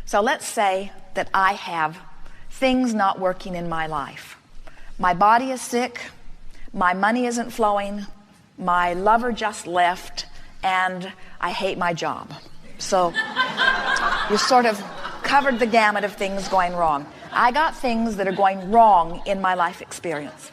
So let's say that I have things not working in my life. My body is sick, my money isn't flowing, my lover just left, and I hate my job. So you sort of covered the gamut of things going wrong. I got things that are going wrong in my life experience.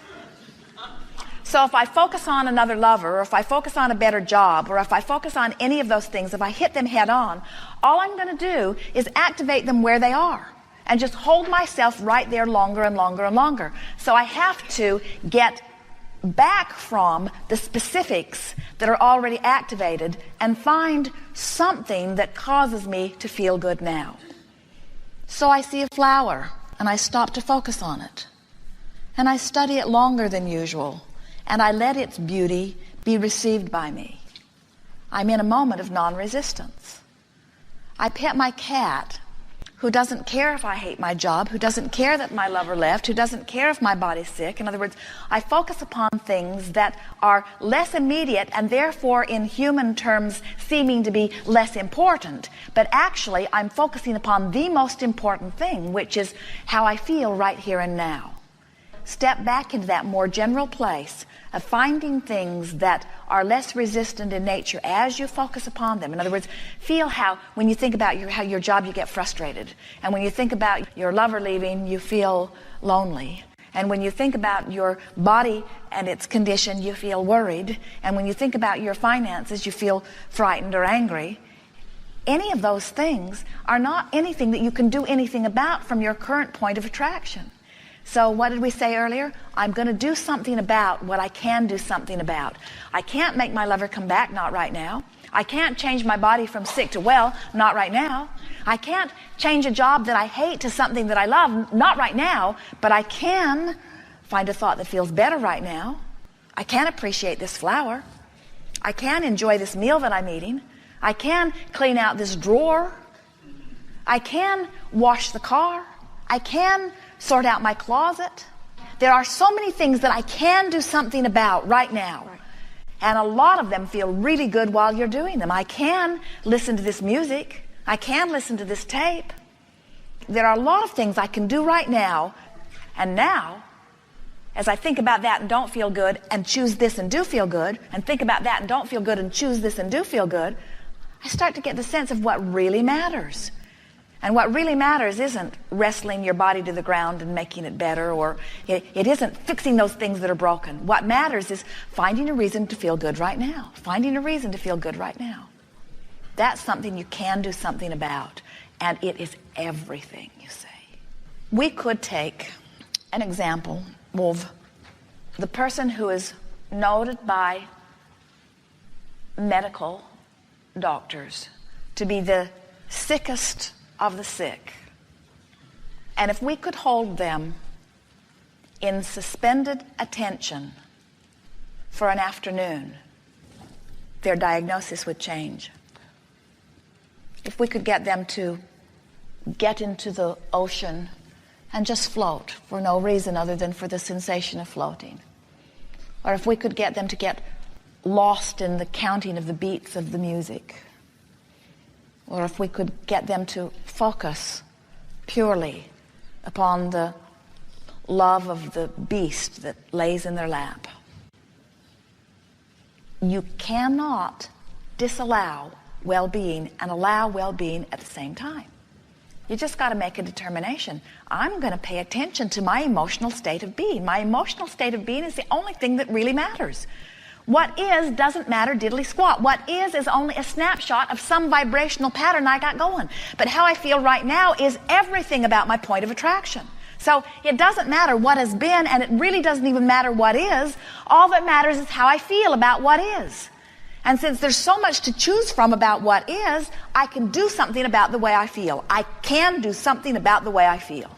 So if I focus on another lover, or if I focus on a better job, or if I focus on any of those things, if I hit them head on, all I'm going to do is activate them where they are and just hold myself right there longer and longer and longer. So I have to get back from the specifics that are already activated and find something that causes me to feel good now. So I see a flower and I stop to focus on it, and I study it longer than usual, and I let its beauty be received by me. I'm in a moment of non-resistance. I pet my cat, who doesn't care if I hate my job, who doesn't care that my lover left, who doesn't care if my body's sick. In other words, I focus upon things that are less immediate and therefore in human terms seeming to be less important. But actually, I'm focusing upon the most important thing, which is how I feel right here and now. Step back into that more general place of finding things that are less resistant in nature as you focus upon them. In other words, feel how when you think about your job, you get frustrated. And when you think about your lover leaving, you feel lonely. And when you think about your body and its condition, you feel worried. And when you think about your finances, you feel frightened or angry. Any of those things are not anything that you can do anything about from your current point of attraction. So what did we say earlier? I'm going to do something about what I can do something about. I can't make my lover come back, not right now. I can't change my body from sick to well, not right now. I can't change a job that I hate to something that I love, not right now. But I can find a thought that feels better right now. I can appreciate this flower. I can enjoy this meal that I'm eating. I can clean out this drawer. I can wash the car. I can sort out my closet. There are so many things that I can do something about right now. And a lot of them feel really good while you're doing them. I can listen to this music. I can listen to this tape. There are a lot of things I can do right now. And now, as I think about that and don't feel good and choose this and do feel good, and think about that and don't feel good and choose this and do feel good, I start to get the sense of what really matters. And what really matters isn't wrestling your body to the ground and making it better, or it isn't fixing those things that are broken. What matters is finding a reason to feel good right now. Finding a reason to feel good right now. That's something you can do something about, and it is everything, you say. We could take an example of the person who is noted by medical doctors to be the sickest of the sick. And if we could hold them in suspended attention for an afternoon, their diagnosis would change. If we could get them to get into the ocean and just float for no reason other than for the sensation of floating. Or if we could get them to get lost in the counting of the beats of the music. Or if we could get them to focus purely upon the love of the beast that lays in their lap. You cannot disallow well-being and allow well-being at the same time. You just got to make a determination. I'm going to pay attention to my emotional state of being. My emotional state of being is the only thing that really matters. What is doesn't matter diddly squat. What is only a snapshot of some vibrational pattern I got going. But how I feel right now is everything about my point of attraction. So it doesn't matter what has been, and it really doesn't even matter what is. All that matters is how I feel about what is. And since there's so much to choose from about what is, I can do something about the way I feel. I can do something about the way I feel.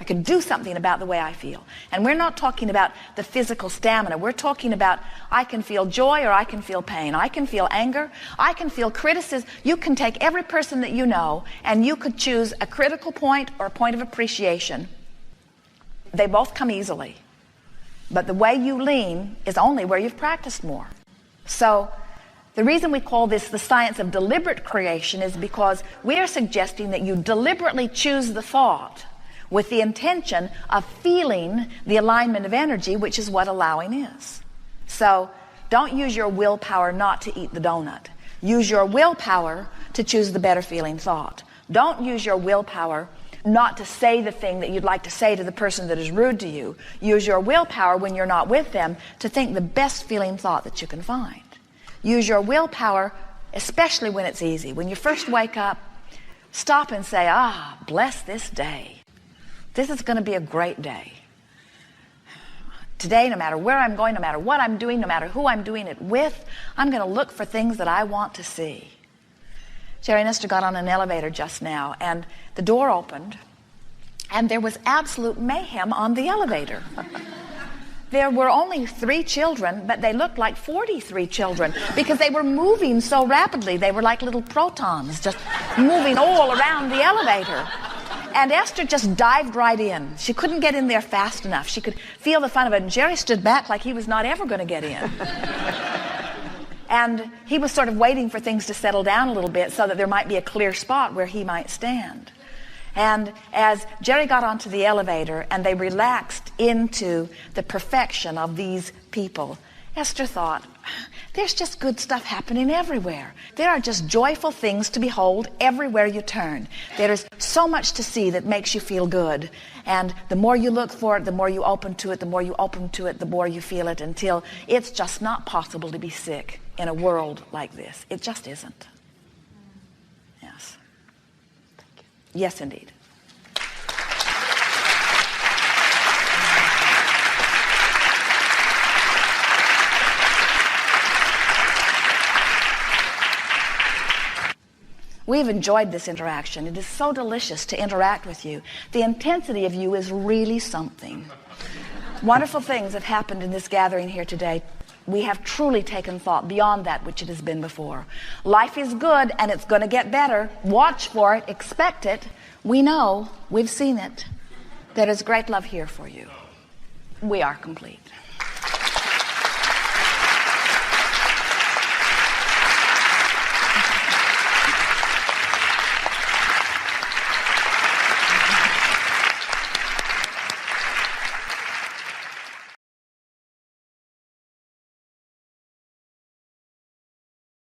I can do something about the way I feel. And we're not talking about the physical stamina. We're talking about I can feel joy or I can feel pain. I can feel anger. I can feel criticism. You can take every person that you know and you could choose a critical point or a point of appreciation. They both come easily. But the way you lean is only where you've practiced more. So The reason we call this the science of deliberate creation is because we are suggesting that you deliberately choose the thought with the intention of feeling the alignment of energy, which is what allowing is. So don't use your willpower not to eat the donut. Use your willpower to choose the better feeling thought. Don't use your willpower not to say the thing that you'd like to say to the person that is rude to you. Use your willpower when you're not with them to think the best feeling thought that you can find. Use your willpower, especially when it's easy. When you first wake up, stop and say, bless this day. This is going to be a great day. Today, no matter where I'm going, no matter what I'm doing, no matter who I'm doing it with, I'm going to look for things that I want to see. Jerry and Esther got on an elevator just now, and the door opened, and there was absolute mayhem on the elevator. There were only 3 children, but they looked like 43 children because they were moving so rapidly. They were like little protons just moving all around the elevator. And Esther just dived right in. She couldn't get in there fast enough. She could feel the fun of it. And Jerry stood back like he was not ever going to get in. And he was sort of waiting for things to settle down a little bit so that there might be a clear spot where he might stand. And as Jerry got onto the elevator and they relaxed into the perfection of these people, Esther thought, there's just good stuff happening everywhere. There are just joyful things to behold everywhere you turn. There is so much to see that makes you feel good. And the more you look for it, the more you open to it, the more you open to it, the more you feel it, until it's just not possible to be sick in a world like this. It just isn't. Yes. Thank you. Yes, indeed. We've enjoyed this interaction. It is so delicious to interact with you. The intensity of you is really something. Wonderful things have happened in this gathering here today. We have truly taken thought beyond that which it has been before. Life is good and it's going to get better. Watch for it. Expect it. We know. We've seen it. There is great love here for you. We are complete.